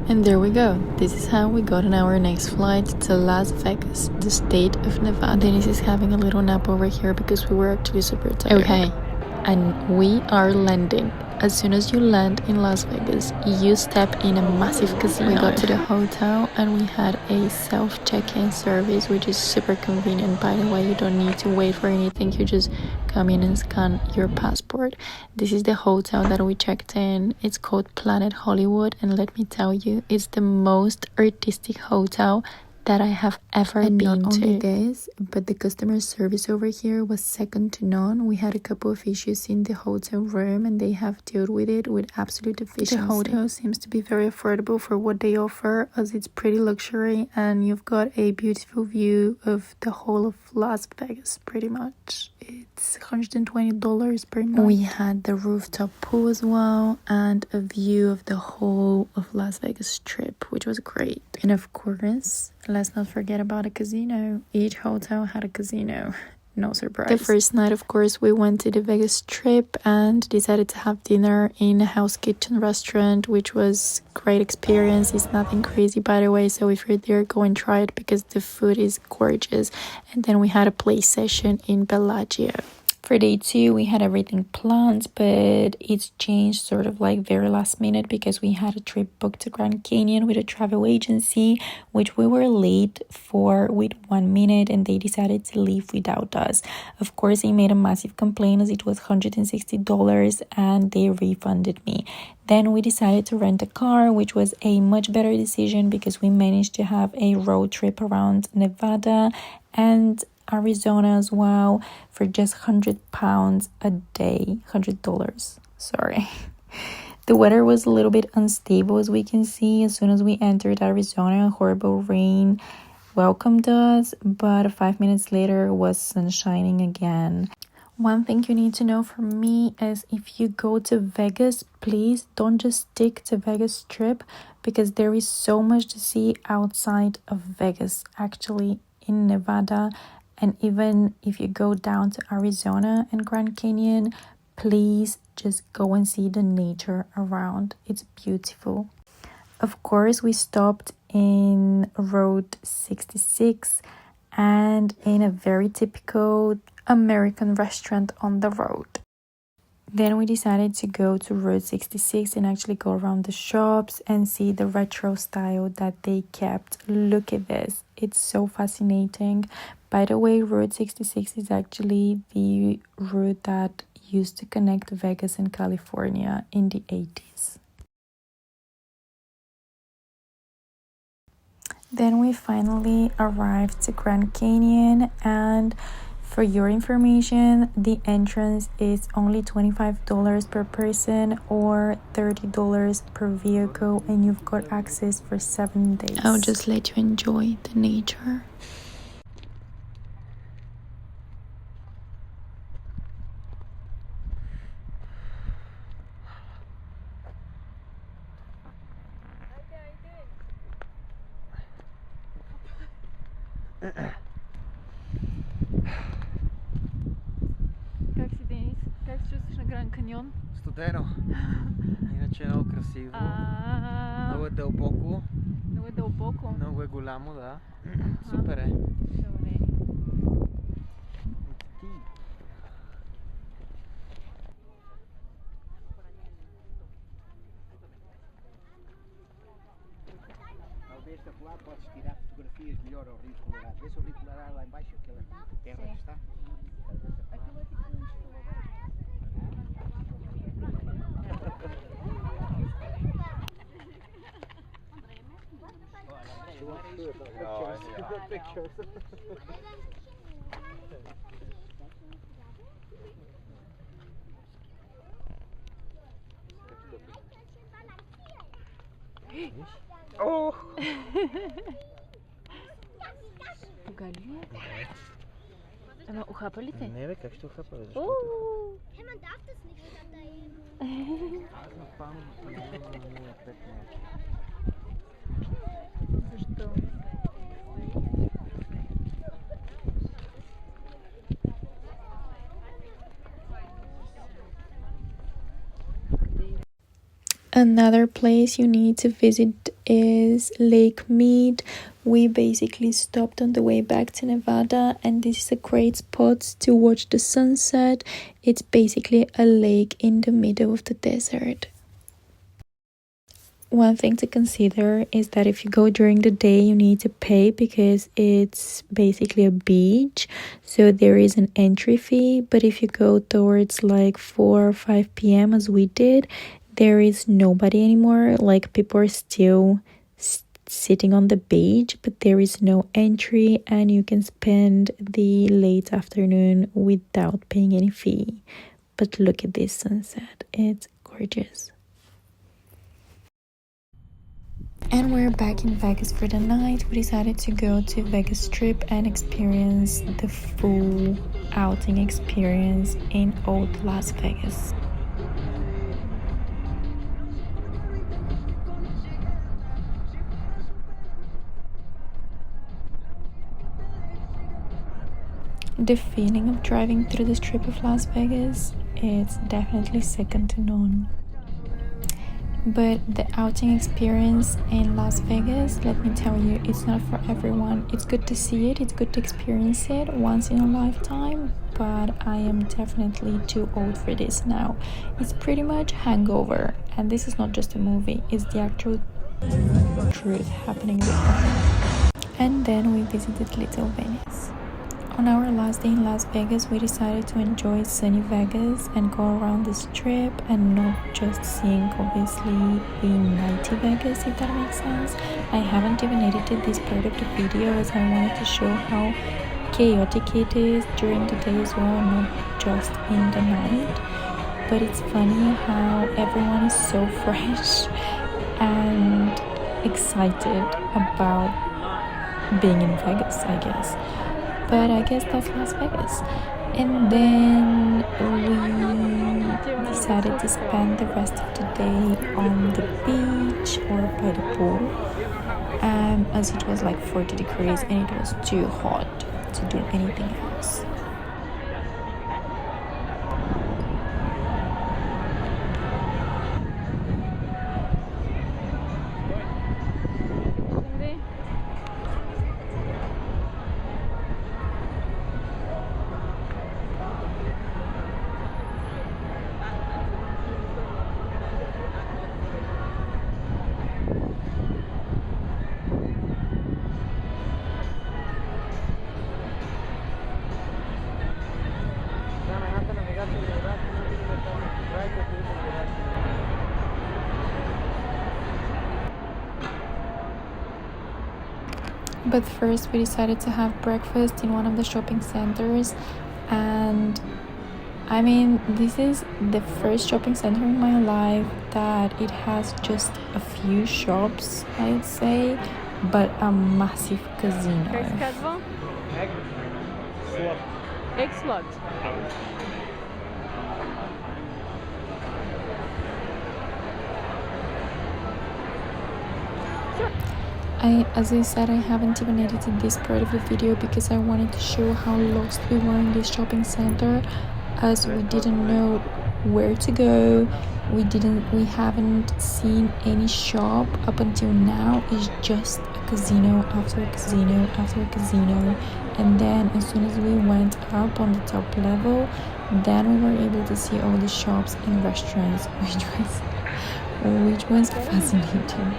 And there we go. This is how we got on our next flight to Las Vegas, the state of Nevada. Dennis is having a little nap over here because we were actually super tired. Okay, and we are landing. As soon as you land in Las Vegas, you step in a massive casino. We got to the hotel and we had a self-check-in service, which is super convenient. By the way, you don't need to wait for anything. You just come in and scan your passport. This is the hotel that we checked in. It's called Planet Hollywood, and let me tell you, it's the most artistic hotel that I have ever been to. And not only this, but the customer service over here was second to none. We had a couple of issues in the hotel room and they have dealt with it with absolute efficiency. The hotel seems to be very affordable for what they offer, as it's pretty luxury and you've got a beautiful view of the whole of Las Vegas pretty much. It's $120 per night. We had the rooftop pool as well and a view of the whole of Las Vegas Strip, which was great. And of course, let's not forget about a casino. Each hotel had a casino. No surprise. The first night, of course, we went to the Vegas Strip and decided to have dinner in a Hell's Kitchen restaurant, which was a great experience. It's nothing crazy, by the way, so if you're there, go and try it because the food is gorgeous. And then we had a play session in Bellagio. For day 2, we had everything planned, but it's changed sort of like very last minute because we had a trip booked to Grand Canyon with a travel agency, which we were late for with 1 minute and they decided to leave without us. Of course, they made a massive complaint as it was $160 and they refunded me. Then we decided to rent a car, which was a much better decision because we managed to have a road trip around Nevada and Arizona as well for just £100 a day. $100, sorry. The weather was a little bit unstable, as we can see. As soon as we entered Arizona, horrible rain welcomed us, but 5 minutes later was sun shining again. One thing you need to know from me is if you go to Vegas, please don't just stick to Vegas Strip because there is so much to see outside of Vegas, actually in Nevada. And even if you go down to Arizona and Grand Canyon, please just go and see the nature around. It's beautiful. Of course, we stopped in Route 66 and in a very typical American restaurant on the road. Then we decided to go to Route 66 and actually go around the shops and see the retro style that they kept. Look at this. It's so fascinating. By the way, Route 66 is actually the route that used to connect Vegas and California in the 80s. Then we finally arrived to Grand Canyon, and for your information, the entrance is only $25 per person or $30 per vehicle, and you've got access for 7 days. I'll just let you enjoy the nature. Как си, Денис? Как се чувстваш на Гранд Каньон? Студено. Иначе е много красиво. Много е дълбоко. Много е дълбоко. Много е голямо, да. Супер е. Добре. Desta lá podes tirar fotografias melhor ao Rio Colorado. Vê se o Rio Colorado lá embaixo, aquela terra que está. Aquilo é tipo um Oh! Погали? Ама ухапа ли те? Не бе, как ще ухапа? Hey, man darf das nicht, ich hab da eben. Защо? Another place you need to visit is Lake Mead. We basically stopped on the way back to Nevada, and this is a great spot to watch the sunset. It's basically a lake in the middle of the desert. One thing to consider is that if you go during the day, you need to pay because it's basically a beach. So there is an entry fee. But if you go towards like 4 or 5 p.m. as we did, there is nobody anymore. Like people are still sitting on the beach, but there is no entry and you can spend the late afternoon without paying any fee. But look at this sunset. It's gorgeous. And we're back in Vegas for the night. We decided to go to Vegas Strip and experience the full outing experience in old Las Vegas. The feeling of driving through the Strip of Las Vegas, it's definitely second to none. But the outing experience in Las Vegas, let me tell you, it's not for everyone. It's good to see it, it's good to experience it once in a lifetime, but I am definitely too old for this now. It's pretty much Hangover, and this is not just a movie, it's the actual truth happening with me. And then we visited Little Venice. On our last day in Las Vegas, we decided to enjoy sunny Vegas and go around the Strip and not just seeing, obviously, the nighty Vegas, if that makes sense. I haven't even edited this part of the video as I wanted to show how chaotic it is during the day as well, not just in the night. But it's funny how everyone is so fresh and excited about being in Vegas, I guess. But I guess that's Las Vegas. And then we decided to spend the rest of the day on the beach or by the pool, as it was like 40 degrees and it was too hot to do anything else. But first we decided to have breakfast in one of the shopping centers, and I mean, this is the first shopping center in my life that it has just a few shops, I'd say, but a massive casino. X-Slot. As I said, I haven't even edited this part of the video because I wanted to show how lost we were in this shopping center, as we didn't know where to go. We haven't seen any shop up until now. It's just a casino after a casino after a casino, and then as soon as we went up on the top level, then we were able to see all the shops and restaurants, which was fascinating.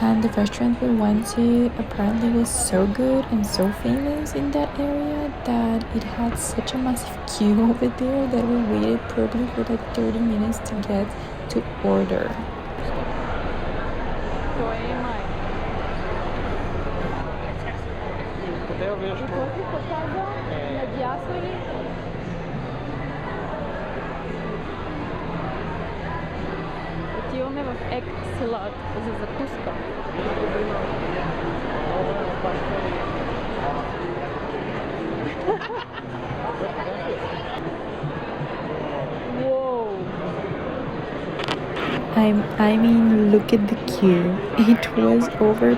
And the restaurant we went to apparently was so good and so famous in that area that it had such a massive queue over there that we waited probably for like 30 minutes to get to order. X-Slot за закуска. Whoa. I mean, look at the queue. It was over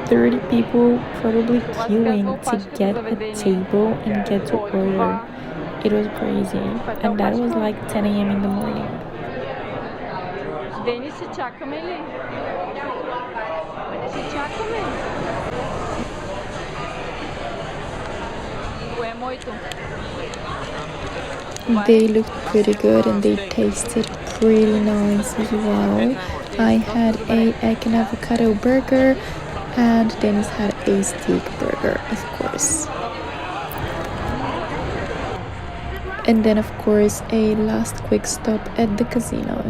30 people probably queuing to get a table and get to order. It was crazy, and that was like 10 a.m. in the morning. Denis, se čakame. Se čakame. Ovo je muito. They looked pretty good and they tasted pretty nice as well. I had a egg and avocado burger and Dennis had a steak burger, of course. And then of course a last quick stop at the casino.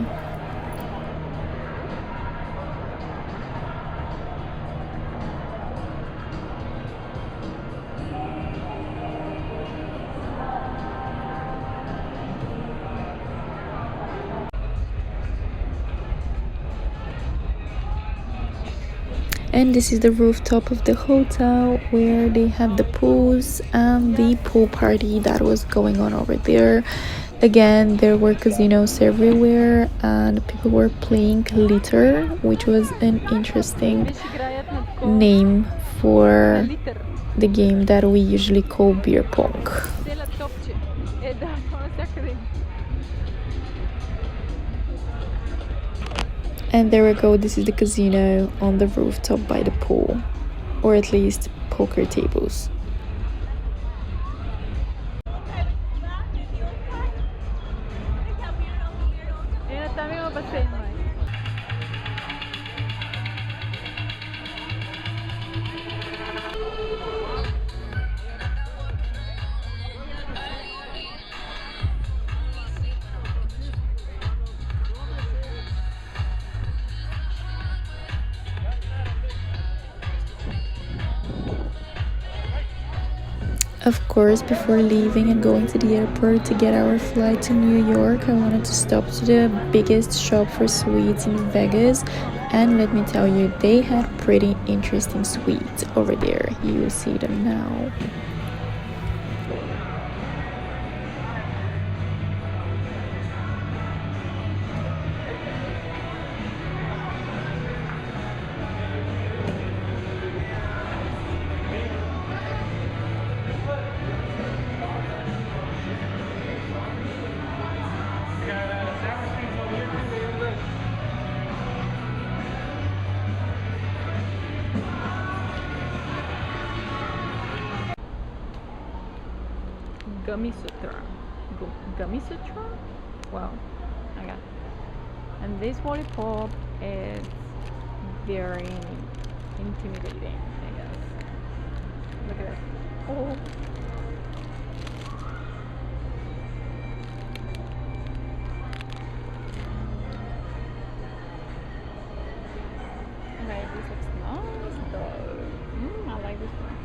And this is the rooftop of the hotel where they have the pools and the pool party that was going on over there. Again, there were casinos everywhere and people were playing glitter, which was an interesting name for the game that we usually call beer pong. And there we go, this is the casino on the rooftop by the pool, or at least poker tables. Of course, before leaving and going to the airport to get our flight to New York, I wanted to stop to the biggest shop for sweets in Vegas. And let me tell you, they had pretty interesting sweets over there. You will see them now. Gummy Sutra. Gummy Sutra? Wow. Okay. And this lollipop is very intimidating, I guess. Look at it. Oh. Okay, this looks nice though. I like this one.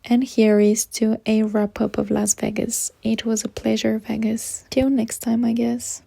And here is to a wrap up of Las Vegas. It was a pleasure, Vegas. Till next time, I guess.